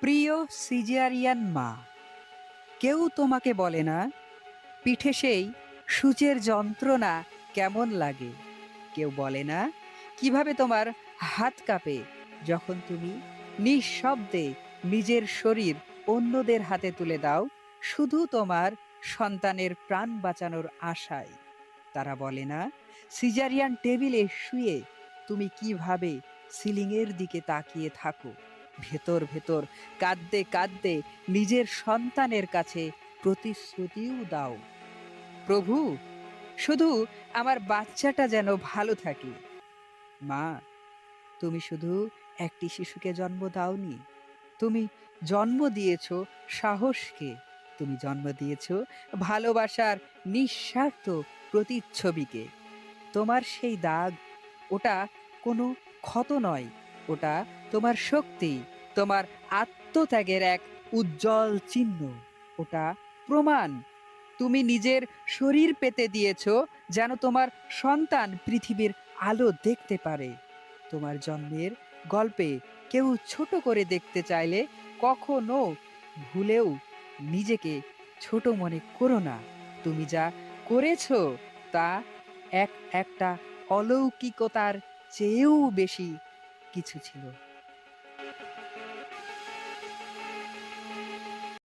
প্রিয় সিজারিয়ান মা, কেউ তোমাকে বলে না পিঠে সেই সূচের যন্ত্রণা কেমন লাগে। কেউ বলে না কিভাবে তোমার হাত কাঁপে যখন তুমি নিঃশব্দে নিজের শরীর অন্যদের হাতে তুলে দাও, শুধু তোমার সন্তানের প্রাণ বাঁচানোর আশায়। তারা বলে না সিজারিয়ান টেবিলে শুয়ে তুমি কিভাবে সিলিংয়ের দিকে তাকিয়ে থাকো, ভেতর ভেতর কাঁদতে কাঁদতে নিজের সন্তানের কাছে প্রতিশ্রুতিও দাও, প্রভু, শুধু আমার বাচ্চাটা যেন ভালো থাকে। মা, তুমি শুধু একটি শিশুকে জন্ম দাওনি, তুমি জন্ম দিয়েছ সাহসকে, তুমি জন্ম দিয়েছ ভালোবাসার নিঃস্বার্থ প্রতিচ্ছবিকে। তোমার সেই দাগ, ওটা কোনো ক্ষত নয়, ওটা তোমার শক্তি, তোমার আত্মত্যাগের এক উজ্জ্বল চিহ্ন। ওটা প্রমাণ তুমি নিজের শরীর পেতে দিয়েছ যেন তোমার সন্তান পৃথিবীর আলো দেখতে পারে। তোমার জন্মের গল্পে কেউ ছোট করে দেখতে চাইলে কখনো ভুলেও নিজেকে ছোট মনে করো না। তুমি যা করেছো তা একটা অলৌকিকতার চেয়েও বেশি কিছু ছিল।